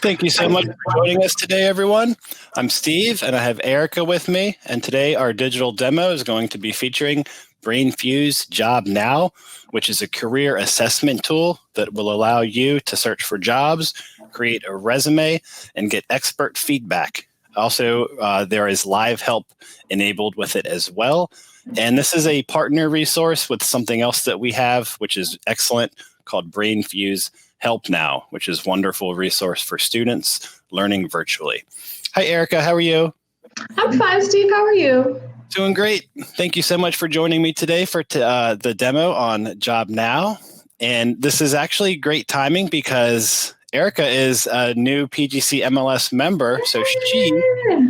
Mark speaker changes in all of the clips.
Speaker 1: Thank you so much for joining us today, everyone. I'm Steve, and I have Erica with me. And today our digital demo is going to be featuring Brainfuse JobNow, which is a career assessment tool that will allow you to search for jobs, create a resume, and get expert feedback. Also, there is live help enabled with it as well. And this is a partner resource with something else that we have, which is excellent, called Brainfuse Help Now, which is a wonderful resource for students learning virtually. Hi, Erica. How are you?
Speaker 2: I'm fine, Steve. How are you?
Speaker 1: Doing great. Thank you so much for joining me today for the demo on JobNow. And this is actually great timing because Erica is a new PGCMLS member, so she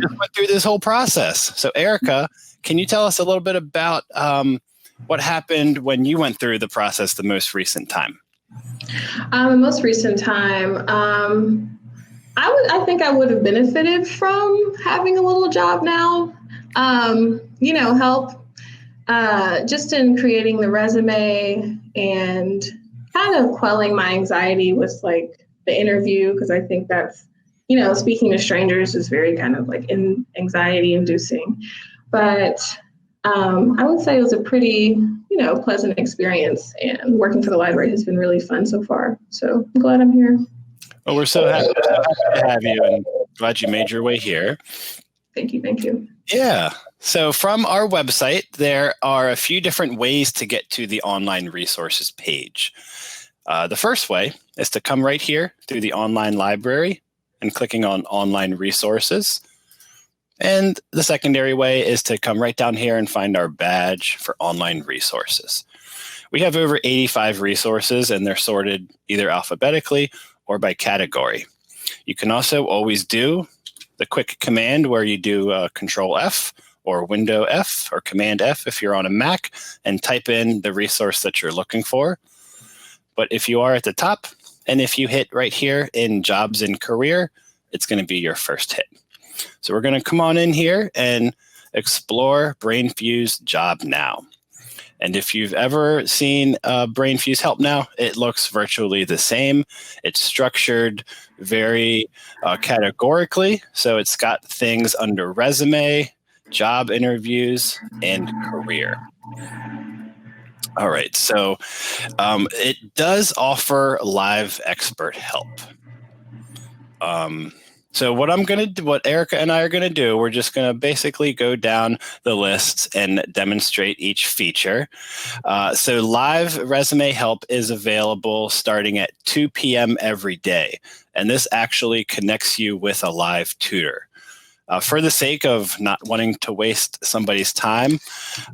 Speaker 1: just went through this whole process. So Erica, can you tell us a little bit about what happened when you went through the process the most recent time?
Speaker 2: The most recent time, I think I would have benefited from having a little job now. Help just in creating the resume and kind of quelling my anxiety with like the interview, because I think that's, speaking to strangers is very kind of like anxiety inducing. But I would say it was a pretty, pleasant experience, and working for the library has been really fun so far. So I'm glad I'm here.
Speaker 1: Well, we're so happy to have you, and glad you made your way here.
Speaker 2: Thank you.
Speaker 1: Yeah. So from our website, there are a few different ways to get to the online resources page. The first way is to come right here through the online library and clicking on online resources. And the secondary way is to come right down here and find our badge for online resources. We have over 85 resources, and they're sorted either alphabetically or by category. You can also always do the quick command where you do Control F or Window F or Command F if you're on a Mac, and type in the resource that you're looking for. But if you are at the top, and if you hit right here in Jobs and Career, it's going to be your first hit. So we're going to come on in here and explore Brainfuse JobNow. And if you've ever seen Brainfuse Help Now, it looks virtually the same. It's structured very categorically. So it's got things under resume, job interviews, and career. All right, so it does offer live expert help. So what Erica and I are going to do, we're just going to basically go down the list and demonstrate each feature. So live resume help is available starting at 2 p.m. every day. And this actually connects you with a live tutor. For the sake of not wanting to waste somebody's time,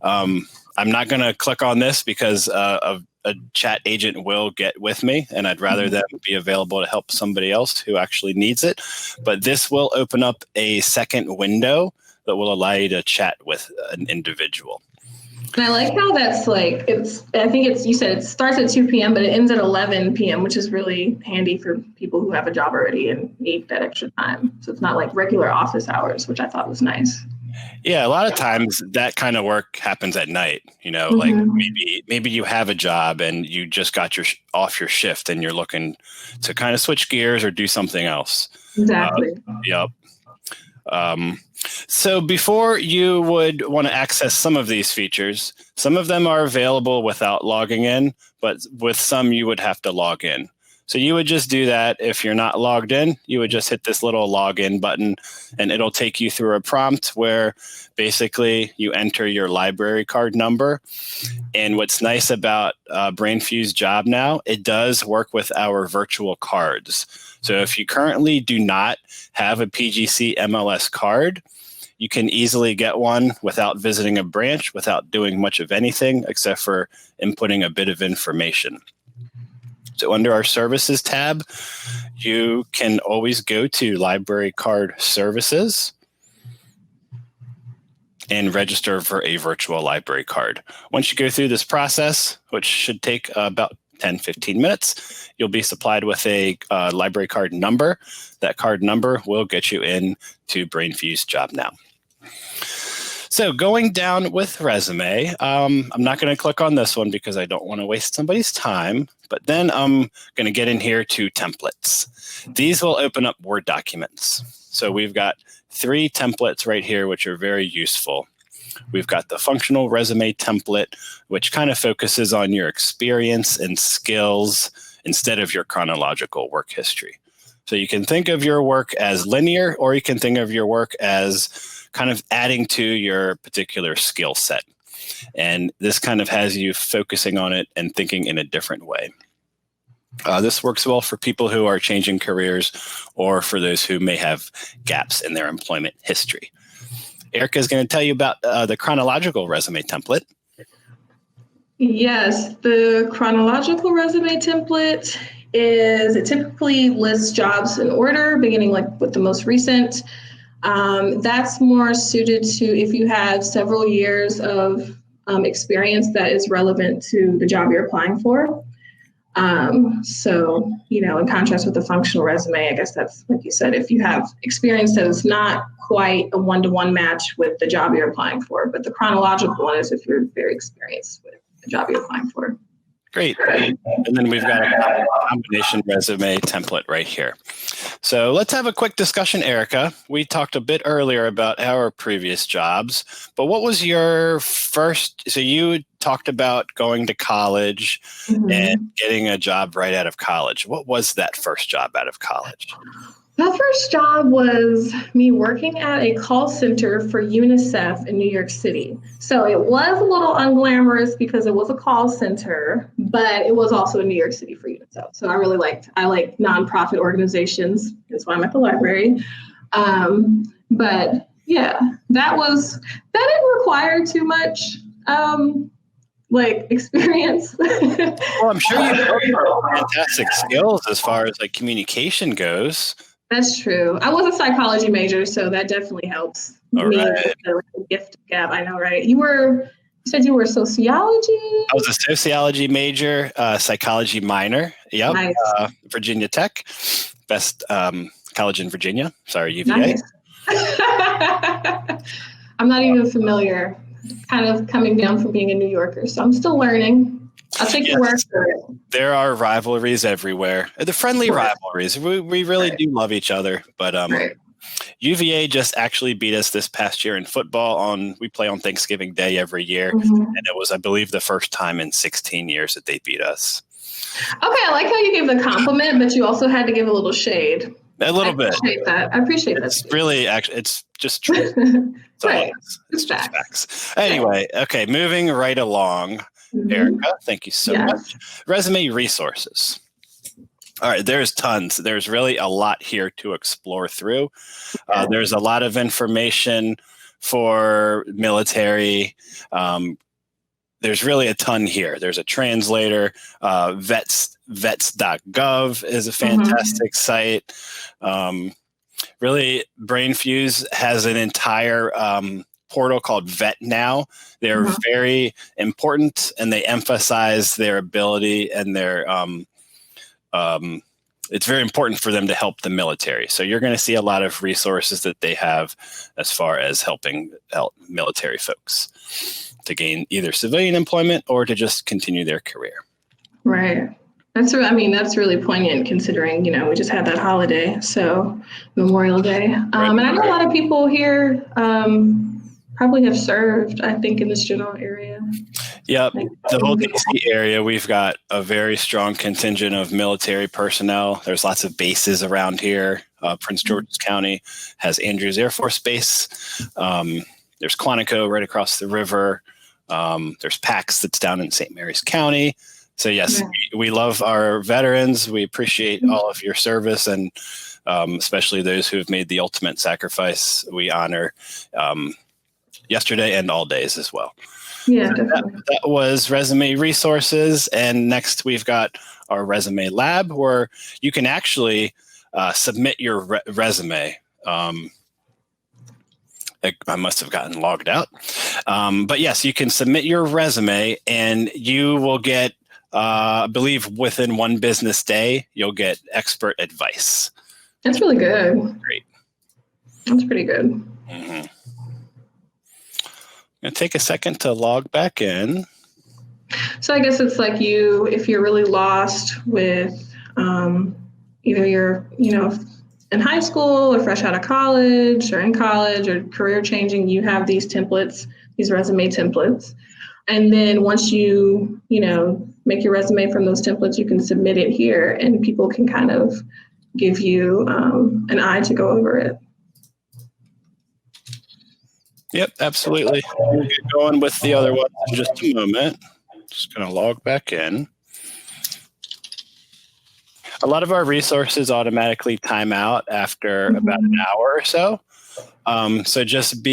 Speaker 1: I'm not going to click on this because a chat agent will get with me, and I'd rather them be available to help somebody else who actually needs it. But this will open up a second window that will allow you to chat with an individual.
Speaker 2: And I like how that's like, you said it starts at 2 p.m., but it ends at 11 p.m., which is really handy for people who have a job already and need that extra time. So it's not like regular office hours, which I thought was nice.
Speaker 1: Yeah, a lot of times that kind of work happens at night. Like maybe you have a job and you just got off your shift and you're looking to kind of switch gears or do something else.
Speaker 2: Exactly.
Speaker 1: Yep. So before you would want to access some of these features, some of them are available without logging in, but with some you would have to log in. So you would just do that. If you're not logged in, you would just hit this little login button, and it'll take you through a prompt where basically you enter your library card number. And what's nice about Brainfuse JobNow, it does work with our virtual cards. So if you currently do not have a PGCMLS card, you can easily get one without visiting a branch, without doing much of anything except for inputting a bit of information. So under our services tab, you can always go to Library Card Services and register for a virtual library card. Once you go through this process, which should take about 10-15 minutes, you'll be supplied with a library card number. That card number will get you in to Brainfuse JobNow. So going down with resume, I'm not going to click on this one because I don't want to waste somebody's time, but then I'm going to get in here to templates. These will open up Word documents. So we've got 3 templates right here, which are very useful. We've got the functional resume template, which kind of focuses on your experience and skills instead of your chronological work history. So you can think of your work as linear, or you can think of your work as kind of adding to your particular skill set. And this kind of has you focusing on it and thinking in a different way. This works well for people who are changing careers or for those who may have gaps in their employment history. Erica is going to tell you about the chronological resume template.
Speaker 2: Yes, the chronological resume template it typically lists jobs in order, beginning like with the most recent. That's more suited to if you have several years of experience that is relevant to the job you're applying for. So, in contrast with the functional resume, I guess that's like you said, if you have experience that is not quite a one-to-one match with the job you're applying for, but the chronological one is if you're very experienced with the job you're applying for.
Speaker 1: Great. And then we've got a combination resume template right here. So let's have a quick discussion, Erica. We talked a bit earlier about our previous jobs, but what was your first? So you talked about going to college and getting a job right out of college. What was that first job out of college?
Speaker 2: The first job was me working at a call center for UNICEF in New York City. So it was a little unglamorous because it was a call center, but it was also in New York City for UNICEF. So I like nonprofit organizations. That's why I'm at the library. But yeah, that didn't require too much experience.
Speaker 1: Well, I'm sure you have fantastic skills as far as communication goes.
Speaker 2: That's true. I was a psychology major, so that definitely helps me with the gift gap. I know, right? You said you were sociology?
Speaker 1: I was a sociology major, psychology minor. Yep.
Speaker 2: Nice.
Speaker 1: Virginia Tech, best college in Virginia. Sorry, UVA.
Speaker 2: Nice. I'm not even familiar, kind of coming down from being a New Yorker, so I'm still learning. I'll take your word for it.
Speaker 1: There are rivalries everywhere. The friendly rivalries. We really do love each other. But UVA just actually beat us this past year in football. We play on Thanksgiving Day every year. And it was, I believe, the first time in 16 years that they beat us. Okay,
Speaker 2: I like how you gave the compliment, but you also had to give a little shade.
Speaker 1: A little bit.
Speaker 2: I appreciate that.
Speaker 1: It's really, actually, it's just true.
Speaker 2: Right.
Speaker 1: It's just facts. Anyway, okay, moving right along. Erica, thank you so much. Resume resources. All right, there's tons. There's really a lot here to explore through. There's a lot of information for military. There's really a ton here. There's a translator. Vets.gov is a fantastic site. Really, Brainfuse has an entire portal called Vet Now. They're very important, and they emphasize their ability and their it's very important for them to help the military. So you're going to see a lot of resources that they have as far as helping military folks to gain either civilian employment or to just continue their career. Right.
Speaker 2: That's really poignant considering, we just had that holiday, so Memorial Day. And I know a lot of people here probably have served, I think, in this general area.
Speaker 1: Yep. The whole DC area, we've got a very strong contingent of military personnel. There's lots of bases around here. Prince George's County has Andrews Air Force Base. There's Quantico right across the river. There's PAX that's down in St. Mary's County. So yes, we love our veterans. We appreciate all of your service, and especially those who have made the ultimate sacrifice. We honor yesterday and all days as well.
Speaker 2: Yeah,
Speaker 1: so that was resume resources. And next we've got our resume lab, where you can actually submit your resume. I must have gotten logged out. But yes, you can submit your resume and you will get, I believe within one business day, you'll get expert advice.
Speaker 2: That's really good.
Speaker 1: Great.
Speaker 2: That's pretty good.
Speaker 1: Mm-hmm. going to take a second to log back in.
Speaker 2: So I guess it's like if you're really lost with either you're, in high school or fresh out of college or in college or career changing, you have these templates, these resume templates. And then once you, make your resume from those templates, you can submit it here and people can kind of give you an eye to go over it.
Speaker 1: Yep, absolutely. We'll get going with the other ones in just a moment. Just going to log back in. A lot of our resources automatically time out after about an hour or so. So just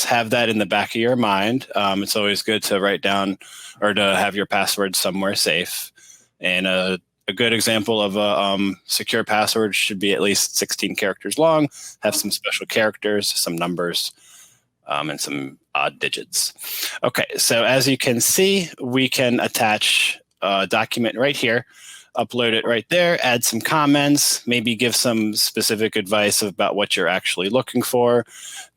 Speaker 1: have that in the back of your mind. It's always good to write down or to have your password somewhere safe. And a good example of a secure password should be at least 16 characters long, have some special characters, some numbers, and some odd digits. Okay, so as you can see, we can attach a document right here, upload it right there, add some comments, maybe give some specific advice about what you're actually looking for.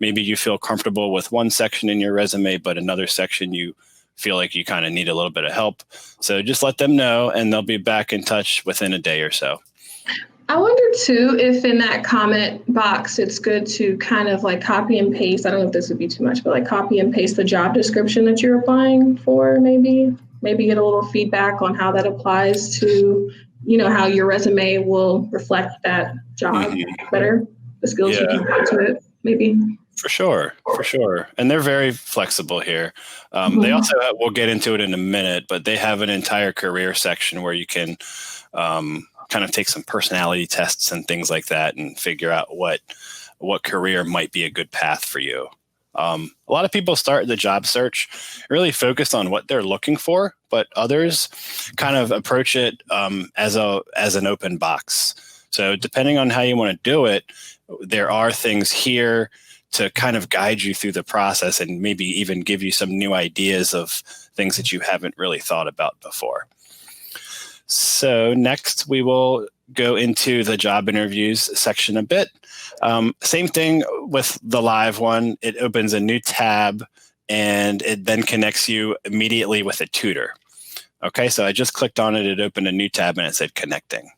Speaker 1: Maybe you feel comfortable with one section in your resume, but another section you feel like you kind of need a little bit of help. So just let them know and they'll be back in touch within a day or so.
Speaker 2: I wonder too, if in that comment box, it's good to kind of like copy and paste. I don't know if this would be too much, but like copy and paste the job description that you're applying for, maybe get a little feedback on how that applies to, how your resume will reflect that job better, the skills you can add to it, maybe.
Speaker 1: For sure. And they're very flexible here. They also we'll get into it in a minute, but they have an entire career section where you can kind of take some personality tests and things like that and figure out what career might be a good path for you. A lot of people start the job search really focused on what they're looking for, but others kind of approach it as an open box. So depending on how you want to do it, there are things here to kind of guide you through the process and maybe even give you some new ideas of things that you haven't really thought about before. So next we will go into the job interviews section a bit. Same thing with the live one. It opens a new tab and it then connects you immediately with a tutor. Okay, so I just clicked on it. It opened a new tab and it said connecting.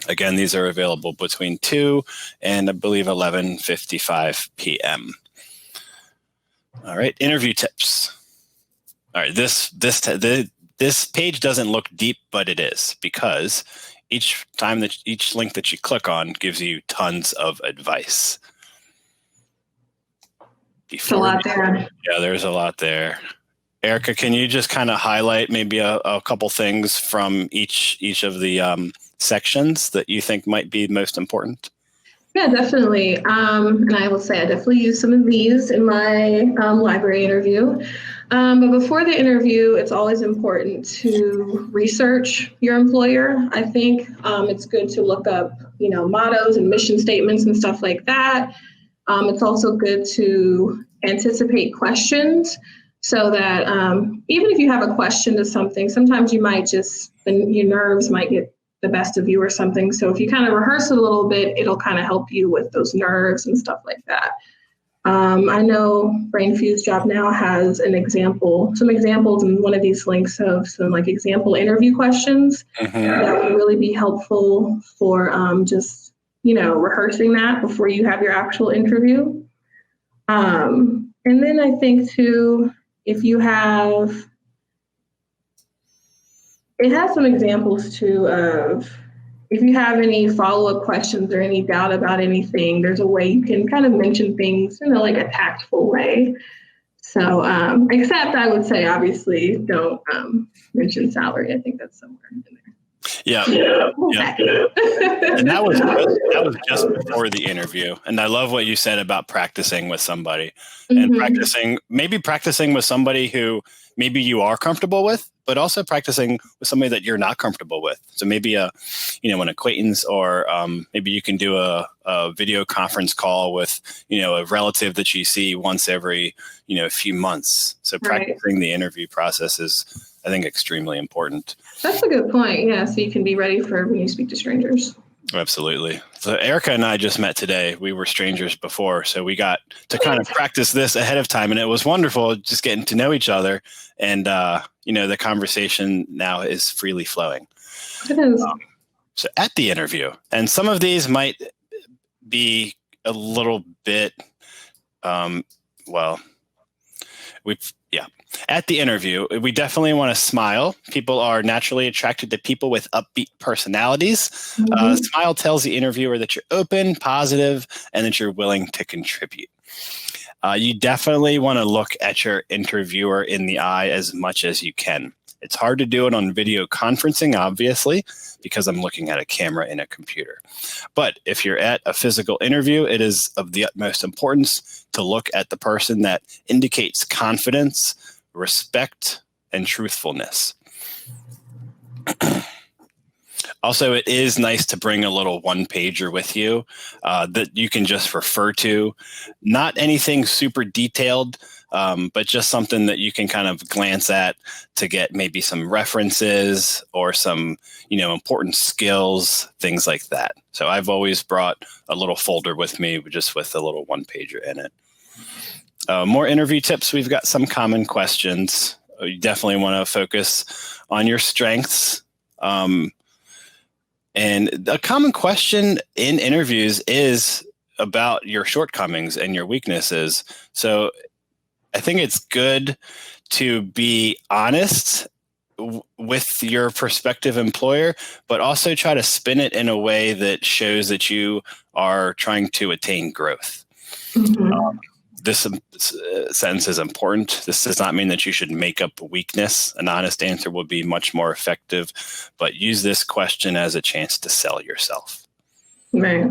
Speaker 1: Again, these are available between 2 and I believe 11:55 p.m. All right, interview tips. All right, this page doesn't look deep, but it is, because each link that you click on gives you tons of advice.
Speaker 2: There's a lot there.
Speaker 1: Yeah, there's a lot there. Erica, can you just kind of highlight maybe a couple things from each of the sections that you think might be most important?
Speaker 2: Yeah, definitely. And I will say I definitely use some of these in my library interview. But before the interview, it's always important to research your employer. I think it's good to look up, mottos and mission statements and stuff like that. It's also good to anticipate questions so that even if you have a question to something, sometimes you might your nerves might get the best of you or something. So if you kind of rehearse it a little bit, it'll kind of help you with those nerves and stuff like that. I know Brainfuse JobNow has some examples in one of these links of some like example interview questions that would really be helpful for just, rehearsing that before you have your actual interview. And then I think too, it has some examples too of if you have any follow-up questions or any doubt about anything, there's a way you can kind of mention things in like a tactful way. So, except I would say, obviously, don't mention salary. I think that's somewhere in there.
Speaker 1: Yeah. And that was just before the interview. And I love what you said about practicing with somebody and practicing with somebody who maybe you are comfortable with, but also practicing with somebody that you're not comfortable with. So maybe an acquaintance, or maybe you can do a video conference call with, a relative that you see once every, a few months. So practicing the interview process is, I think, extremely important.
Speaker 2: That's a good point. Yeah. So you can be ready for when you speak to strangers.
Speaker 1: Absolutely. So Erica and I just met today. We were strangers before, so we got to kind of practice this ahead of time, and it was wonderful just getting to know each other. And the conversation now is freely flowing.
Speaker 2: It is.
Speaker 1: So at the interview, and some of these might be a little bit, at the interview, we definitely want to smile. People are naturally attracted to people with upbeat personalities. Smile tells the interviewer that you're open, positive, and that you're willing to contribute. You definitely want to look at your interviewer in the eye as much as you can. It's hard to do it on video conferencing, obviously, because I'm looking at a camera in a computer. But if you're at a physical interview, it is of the utmost importance to look at the person that indicates confidence, respect, and truthfulness. Also, it is nice to bring a little one-pager with you that you can just refer to. Not anything super detailed, but just something that you can kind of glance at to get maybe some references or some, important skills, things like that. So I've always brought a little folder with me just with a little one-pager in it. More interview tips. We've got some common questions. You definitely want to focus on your strengths. And a common question in interviews is about your shortcomings and your weaknesses. So I think it's good to be honest with your prospective employer, but also try to spin it in a way that shows that you are trying to attain growth. This sentence is important. This does not mean that you should make up a weakness. An honest answer will be much more effective, but use this question as a chance to sell yourself.
Speaker 2: Right.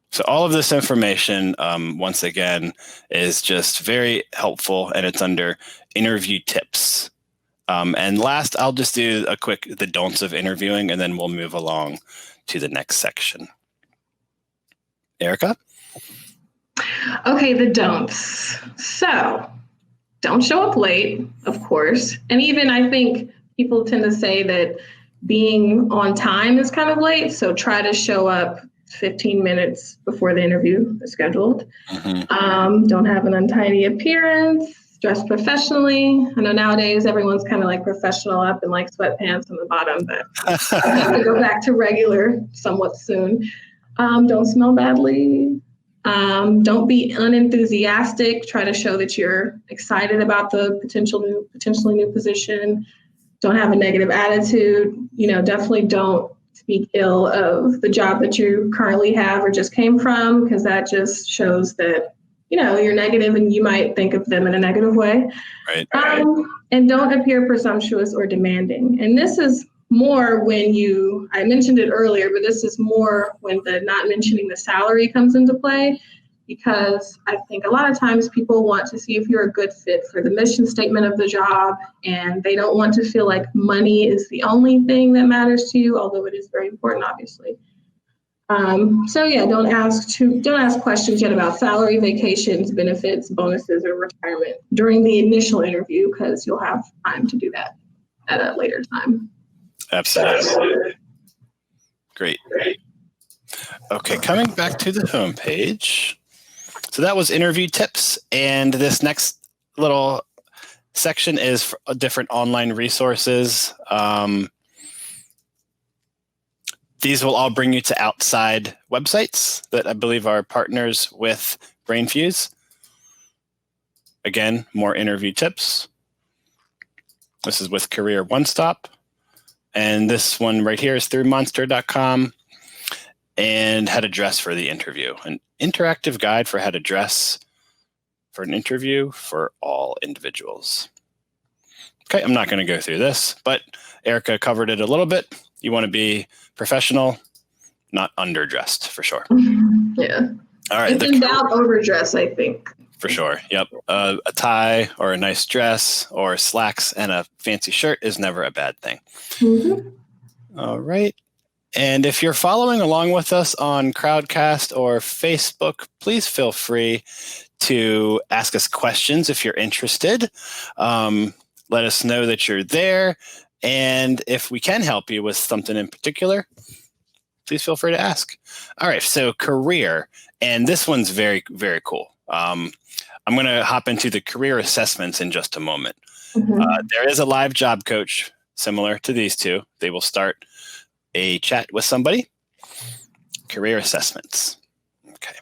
Speaker 1: So all of this information, once again, is just very helpful, and it's under interview tips. And last, I'll just do a quick the don'ts of interviewing, and then we'll move along to the next section. Erica?
Speaker 2: Okay, the don'ts. So don't show up late, of course. And even I think people tend to say that being on time is kind of late. So try to show up 15 minutes before the interview is scheduled. Don't have an untidy appearance. Dress professionally. I know nowadays everyone's kind of like professional up in like sweatpants on the bottom, but I have to go back to regular somewhat soon. Don't smell badly. Don't be unenthusiastic. Try to show that you're excited about the potentially new position. Don't have a negative attitude. Definitely don't speak ill of the job that you currently have or just came from, because that just shows that, you're negative and you might think of them in a negative way.
Speaker 1: Right.
Speaker 2: And don't appear presumptuous or demanding. And this is more when I mentioned it earlier, but this is more when the not mentioning the salary comes into play, because I think a lot of times people want to see if you're a good fit for the mission statement of the job, and they don't want to feel like money is the only thing that matters to you, although it is very important, obviously. Don't ask questions yet about salary, vacations, benefits, bonuses, or retirement during the initial interview, because you'll have time to do that at a later time.
Speaker 1: Absolutely. Great. Okay, coming back to the homepage. So that was interview tips, and this next little section is for different online resources. These will all bring you to outside websites that I believe are partners with Brainfuse. Again, more interview tips. This is with Career One Stop. And this one right here is through monster.com, and how to dress for the interview. An interactive guide for how to dress for an interview for all individuals. Okay, I'm not going to go through this, but Erica covered it a little bit. You want to be professional, not underdressed, for sure.
Speaker 2: Yeah.
Speaker 1: All right.
Speaker 2: If in doubt, overdress, I think.
Speaker 1: For sure. Yep. A tie or a nice dress or slacks and a fancy shirt is never a bad thing. All right. And if you're following along with us on Crowdcast or Facebook, please feel free to ask us questions if you're interested. Let us know that you're there. And if we can help you with something in particular, please feel free to ask. All right, so career. And this one's very, very cool. I'm going to hop into the career assessments in just a moment. There is a live job coach similar to these two. They will start a chat with somebody. Career assessments. Okay.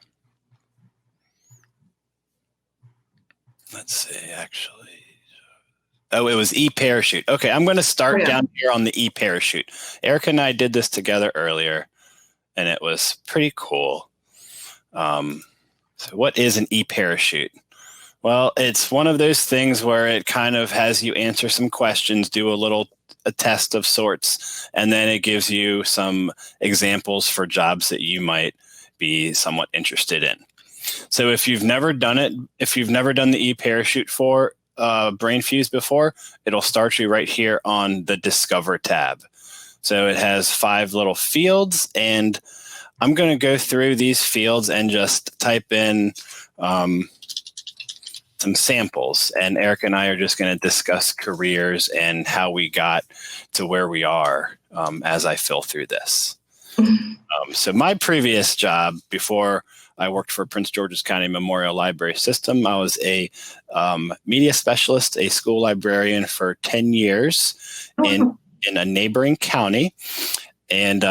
Speaker 1: Let's see, actually. Oh, it was e-parachute. Okay, I'm going to start down here on the e-parachute. Erica and I did this together earlier, and it was pretty cool. So what is an e-parachute? Well, it's one of those things where it kind of has you answer some questions, do a test of sorts, and then it gives you some examples for jobs that you might be somewhat interested in. So if you've never done it, if you've never done the e-parachute for Brainfuse before, it'll start you right here on the Discover tab. So it has 5 little fields, and I'm going to go through these fields and just type in some samples, and Eric and I are just going to discuss careers and how we got to where we are as I fill through this. So my previous job before I worked for Prince George's County Memorial Library System, I was a media specialist, a school librarian for 10 years in a neighboring county. And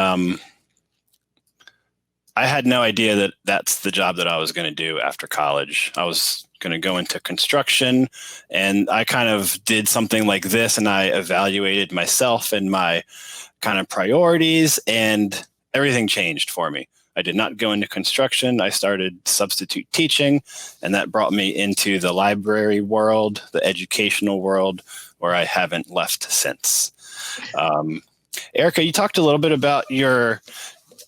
Speaker 1: I had no idea that that's the job that I was going to do after college. I was going to go into construction, and I kind of did something like this, and I evaluated myself and my kind of priorities, and everything changed for me. I did not go into construction. I started substitute teaching, and that brought me into the library world, the educational world, where I haven't left since. Erica, you talked a little bit about your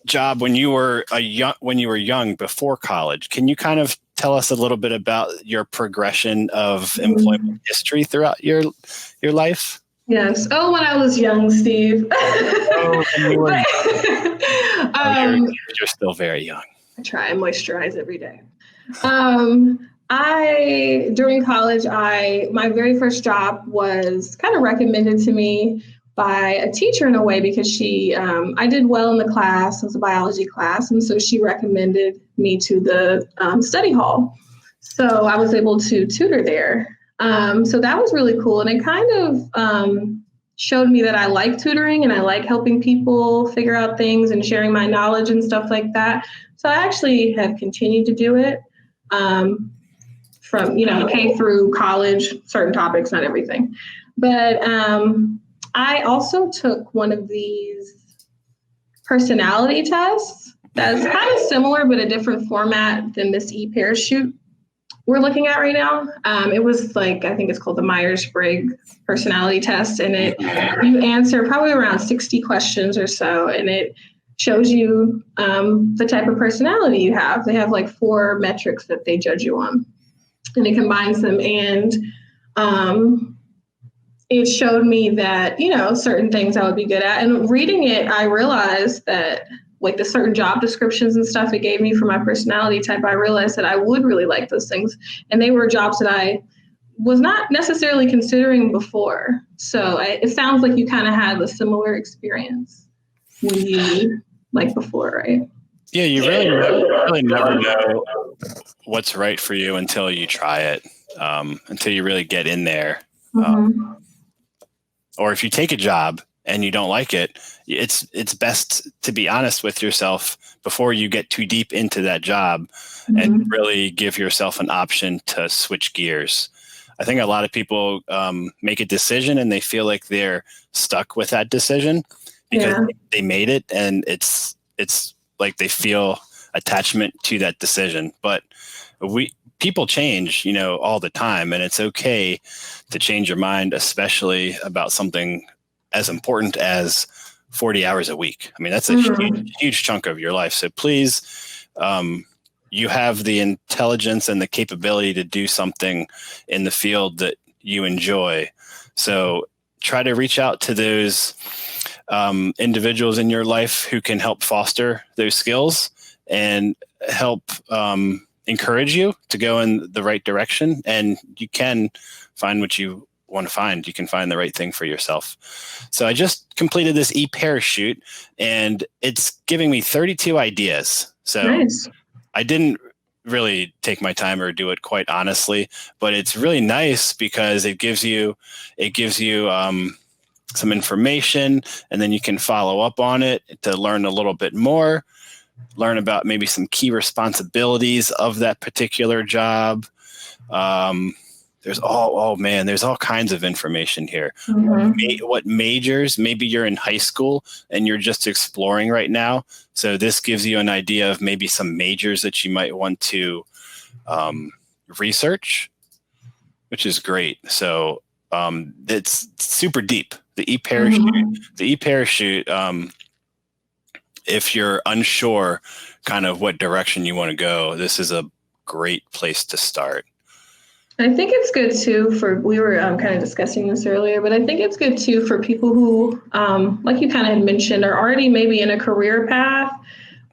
Speaker 1: job when you were young before college. Can you kind of tell us a little bit about your progression of employment history throughout your life?
Speaker 2: Yes. Oh, when I was young, Steve.
Speaker 1: Oh, you were you're still very young.
Speaker 2: I try and moisturize every day. During college, my very first job was kind of recommended to me by a teacher in a way, because I did well in the class. It was a biology class. And so she recommended me to the study hall. So I was able to tutor there. So that was really cool. And it kind of showed me that I like tutoring and I like helping people figure out things and sharing my knowledge and stuff like that. So I actually have continued to do it from, K through college, certain topics, not everything. But I also took one of these personality tests that's kind of similar, but a different format than this e-parachute we're looking at right now. It was like, I think it's called the Myers-Briggs personality test. And you answer probably around 60 questions or so. And it shows you the type of personality you have. They have like 4 metrics that they judge you on. And it combines them. And it showed me that, certain things I would be good at. And reading it, I realized that like the certain job descriptions and stuff it gave me for my personality type, I realized that I would really like those things. And they were jobs that I was not necessarily considering before. So it sounds like you kind of had a similar experience when you, like before, right?
Speaker 1: Yeah, you really never know what's right for you until you try it, until you really get in there. Or if you take a job and you don't like it, it's best to be honest with yourself before you get too deep into that job and really give yourself an option to switch gears. I think a lot of people make a decision and they feel like they're stuck with that decision because they made it, and it's like they feel attachment to that decision. But people change, all the time, and it's okay to change your mind, especially about something as important as 40 hours a week. I mean, that's a huge chunk of your life. So please, you have the intelligence and the capability to do something in the field that you enjoy. So try to reach out to those individuals in your life who can help foster those skills and help encourage you to go in the right direction. And you can find what you want to find, you can find the right thing for yourself. So I just completed this e-parachute, and it's giving me 32 ideas. So
Speaker 2: Nice.
Speaker 1: I didn't really take my time or do it quite honestly, but it's really nice because it gives you some information, and then you can follow up on it to learn a little bit more, learn about maybe some key responsibilities of that particular job. There's all kinds of information here. What majors, maybe you're in high school and you're just exploring right now. So this gives you an idea of maybe some majors that you might want to research, which is great. So it's super deep. The e-parachute, if you're unsure kind of what direction you want to go, this is a great place to start.
Speaker 2: I think it's good too we were kind of discussing this earlier, but I think it's good too for people who, like you kind of mentioned, are already maybe in a career path,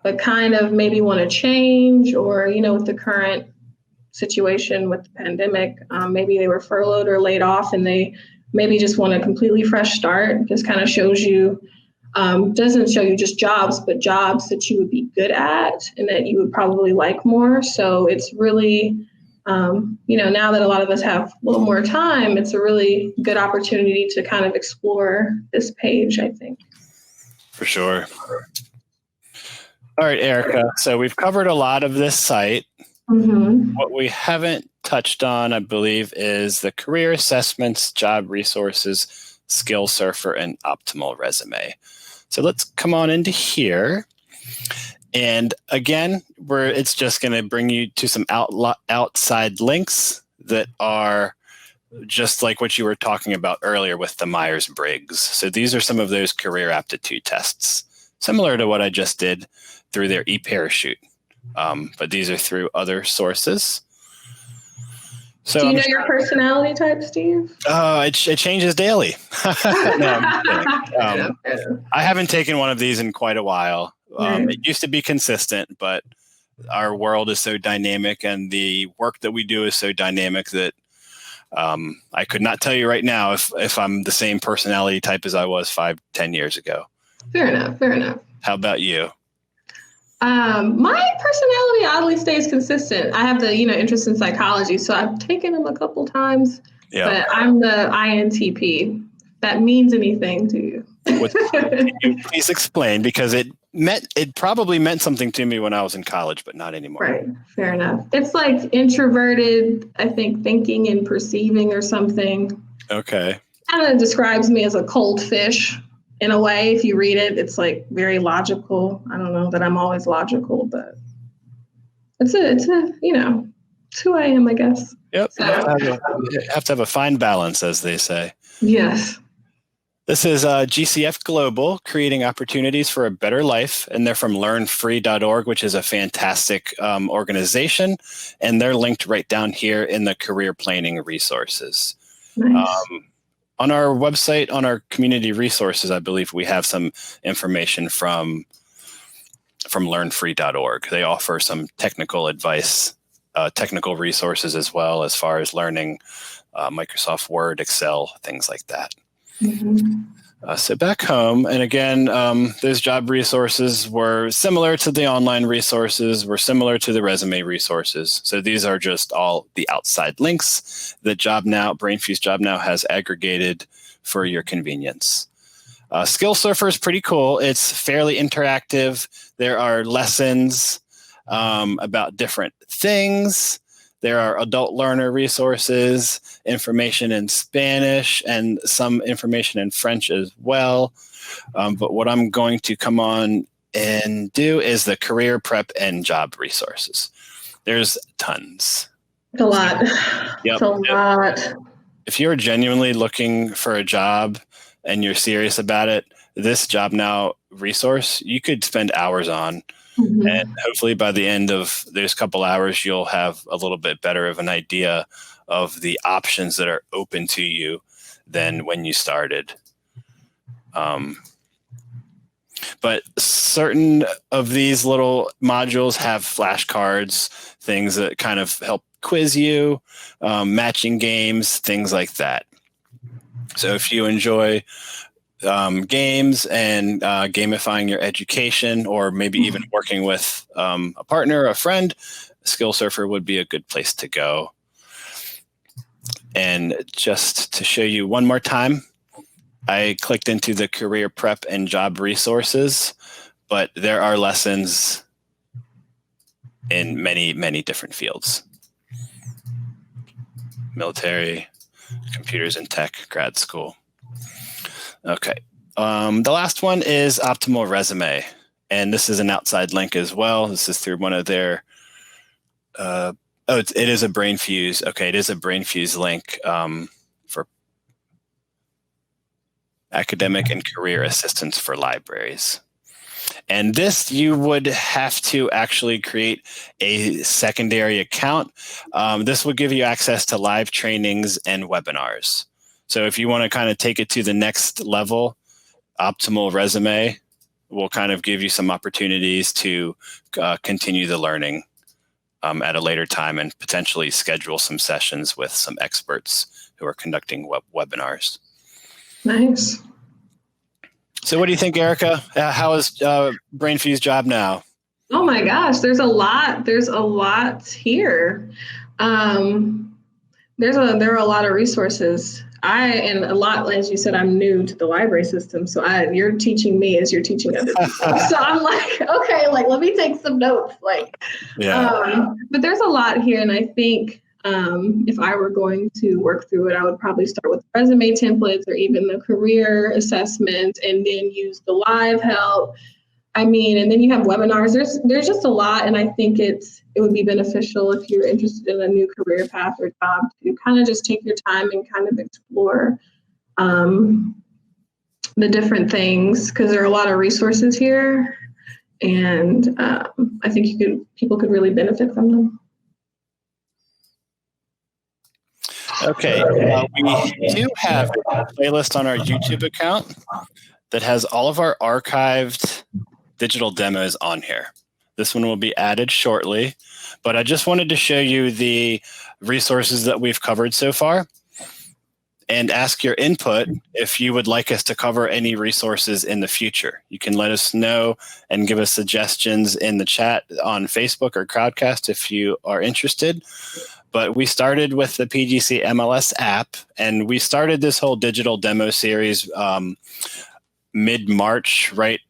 Speaker 2: but kind of maybe want to change, or, with the current situation with the pandemic, maybe they were furloughed or laid off and they maybe just want a completely fresh start. Just kind of shows you, doesn't show you just jobs, but jobs that you would be good at and that you would probably like more. So it's really, now that a lot of us have a little more time, it's a really good opportunity to kind of explore this page, I think.
Speaker 1: For sure. All right, Erica. So we've covered a lot of this site. What we haven't touched on, I believe, is the career assessments, job resources, Skill Surfer, and optimal resume. So let's come on into here. And again, it's just going to bring you to some outside links that are just like what you were talking about earlier with the Myers-Briggs. So these are some of those career aptitude tests, similar to what I just did through their e-parachute. But these are through other sources. So
Speaker 2: do you know your personality type, Steve?
Speaker 1: It changes daily. No, I'm kidding. I haven't taken one of these in quite a while. It used to be consistent, but our world is so dynamic and the work that we do is so dynamic that I could not tell you right now if I'm the same personality type as I was 5-10 years ago.
Speaker 2: Fair enough.
Speaker 1: How about you?
Speaker 2: My personality oddly stays consistent. I have the, interest in psychology, so I've taken them a couple times, but I'm the INTP. If that means anything to you.
Speaker 1: Can you please explain? Because it probably meant something to me when I was in college, but not anymore.
Speaker 2: Right. Fair enough. It's like introverted, I think, thinking and perceiving or something.
Speaker 1: Okay.
Speaker 2: Kind of describes me as a cold fish. In a way, if you read it, it's like very logical. I don't know that I'm always logical, but it's who I am, I guess.
Speaker 1: Yep. So, you have to have a fine balance, as they say.
Speaker 2: Yes.
Speaker 1: This is GCF Global, creating opportunities for a better life, and they're from learnfree.org, which is a fantastic organization, and they're linked right down here in the career planning resources.
Speaker 2: Nice.
Speaker 1: On our website, on our community resources, I believe we have some information from learnfree.org. They offer some technical advice, technical resources as well, as far as learning Microsoft Word, Excel, things like that. So back home, and again, those job resources were similar to the online resources, were similar to the resume resources. So these are just all the outside links that Brainfuse JobNow has aggregated for your convenience. Skill Surfer is pretty cool. It's fairly interactive. There are lessons about different things. There are adult learner resources, information in Spanish, and some information in French as well. But what I'm going to come on and do is the career prep and job resources. There's tons.
Speaker 2: It's a lot.
Speaker 1: Yep.
Speaker 2: It's a lot.
Speaker 1: If you're genuinely looking for a job and you're serious about it, this JobNow resource, you could spend hours on. And hopefully by the end of those couple hours, you'll have a little bit better of an idea of the options that are open to you than when you started. But certain of these little modules have flashcards, things that kind of help quiz you, matching games, things like that. So if you enjoy games and gamifying your education, or maybe even working with a partner, a friend, Skill Surfer would be a good place to go. And just to show you one more time, I clicked into the career prep and job resources, but there are lessons in many, many different fields. Military, computers and tech, grad school. Okay. The last one is Optimal Resume. And this is an outside link as well. This is through one of their, it is a Brainfuse. Okay, it is a Brainfuse link for academic and career assistance for libraries. And this, you would have to actually create a secondary account. This would give you access to live trainings and webinars. So if you want to kind of take it to the next level, Optimal Resume will kind of give you some opportunities to continue the learning at a later time, and potentially schedule some sessions with some experts who are conducting webinars.
Speaker 2: Nice.
Speaker 1: So what do you think, Erica? How is Brainfuse JobNow?
Speaker 2: Oh my gosh, there's a lot. There's a lot here. There are a lot of resources. And a lot, as you said, I'm new to the library system. So you're teaching me as you're teaching other people. So I'm like, okay, like, let me take some notes. Like,
Speaker 1: yeah.
Speaker 2: But there's a lot here. And I think if I were going to work through it, I would probably start with resume templates or even the career assessment, and then use the live help. I mean, and then you have webinars. There's just a lot, and I think it would be beneficial if you're interested in a new career path or job to kind of just take your time and kind of explore the different things, because there are a lot of resources here, and I think people could really benefit from them.
Speaker 1: Okay, we do have a playlist on our YouTube account that has all of our archived digital demos on here. This one will be added shortly, but I just wanted to show you the resources that we've covered so far and ask your input if you would like us to cover any resources in the future. You can let us know and give us suggestions in the chat on Facebook or Crowdcast if you are interested. But we started with the PGCMLS app, and we started this whole digital demo series mid-March, right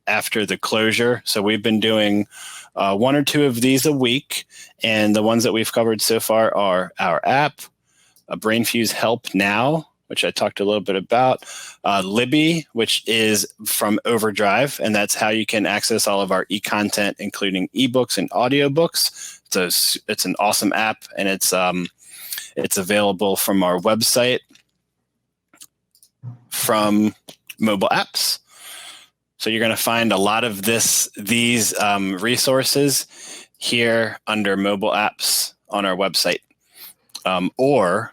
Speaker 1: after the closure. So we've been doing one or two of these a week, and the ones that we've covered so far are our app, Brainfuse Help Now, which I talked a little bit about, Libby, which is from Overdrive, and that's how you can access all of our e-content, including ebooks and audiobooks. It's an awesome app, and it's available from our website from mobile apps. So you're going to find a lot of these resources here under mobile apps on our website, or,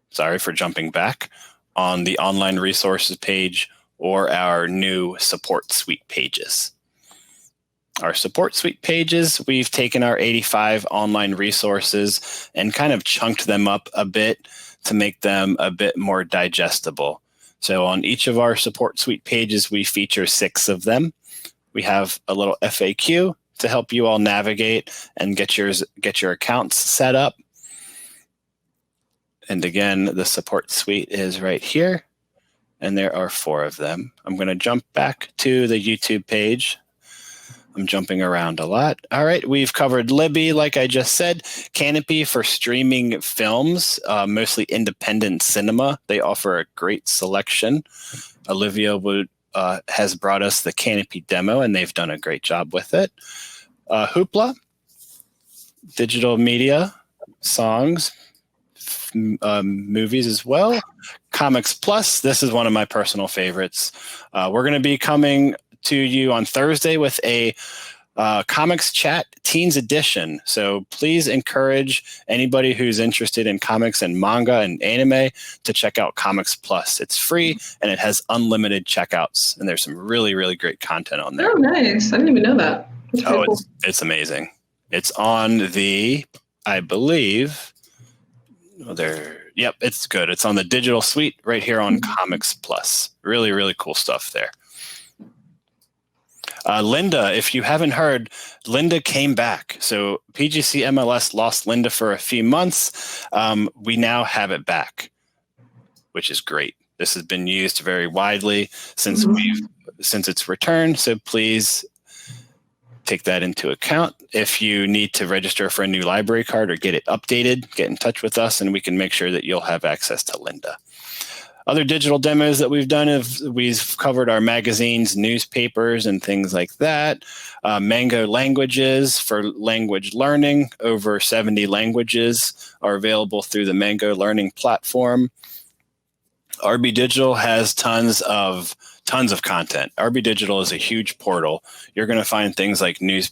Speaker 1: sorry for jumping back, on the online resources page or our new support suite pages. Our support suite pages, we've taken our 85 online resources and kind of chunked them up a bit to make them a bit more digestible. So on each of our support suite pages, we feature 6 of them. We have a little FAQ to help you all navigate and get your accounts set up. And again, the support suite is right here, and there are 4 of them. I'm going to jump back to the YouTube page. I'm jumping around a lot. All right, we've covered Libby, like I just said, Canopy for streaming films, mostly independent cinema. They offer a great selection. Olivia has brought us the Canopy demo, and they've done a great job with it. Hoopla, digital media, songs, movies as well. Comics Plus, this is one of my personal favorites. We're going to be coming to you on Thursday with a Comics Chat Teens Edition. So please encourage anybody who's interested in comics and manga and anime to check out Comics Plus. It's free and it has unlimited checkouts, and there's some really, really great content on there.
Speaker 2: Oh, nice. I didn't even know that.
Speaker 1: Oh, it's amazing. It's on the, I believe, Yep, it's good. It's on the digital suite right here on Comics Plus. Really, really cool stuff there. Linda, if you haven't heard, Linda came back. So PGCMLS lost Linda for a few months. We now have it back, which is great. This has been used very widely since its return. So please take that into account. If you need to register for a new library card or get it updated, get in touch with us and we can make sure that you'll have access to Linda. Other digital demos that we've done, we've covered our magazines, newspapers, and things like that. Mango Languages for language learning. Over 70 languages are available through the Mango Learning platform. RB Digital has tons of content. RB Digital is a huge portal. You're going to find things like news,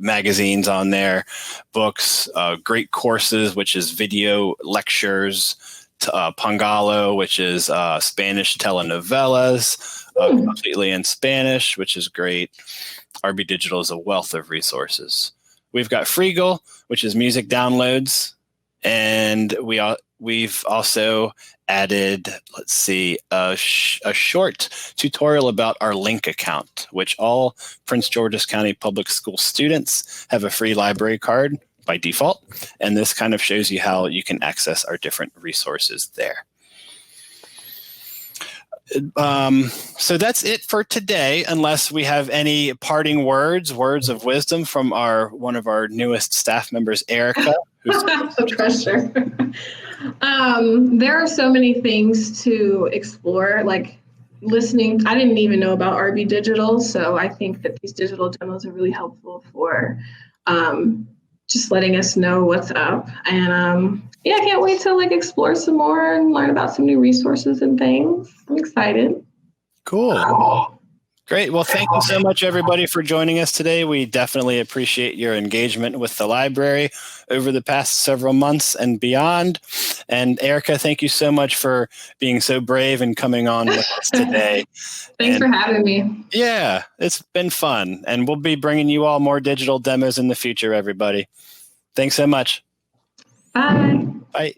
Speaker 1: magazines on there, books, great courses, which is video lectures, Pangalo, which is Spanish telenovelas, completely in Spanish, which is great. RB Digital is a wealth of resources. We've got Freegal, which is music downloads, and we've also added, let's see, a short tutorial about our Link account, which all Prince George's County Public School students have a free library card by default, and this kind of shows you how you can access our different resources there. So that's it for today, unless we have any parting words of wisdom from one of our newest staff members, Erica.
Speaker 2: The pressure. There are so many things to explore, like listening. I didn't even know about RB Digital, so I think that these digital demos are really helpful for just letting us know what's up. And I can't wait to explore some more and learn about some new resources and things. I'm excited.
Speaker 1: Cool. Great. Well, thank you so much, everybody, for joining us today. We definitely appreciate your engagement with the library over the past several months and beyond. And Erica, thank you so much for being so brave and coming on with us today.
Speaker 2: Thanks for having me.
Speaker 1: Yeah, it's been fun. And we'll be bringing you all more digital demos in the future, everybody. Thanks so much.
Speaker 2: Bye.
Speaker 1: Bye.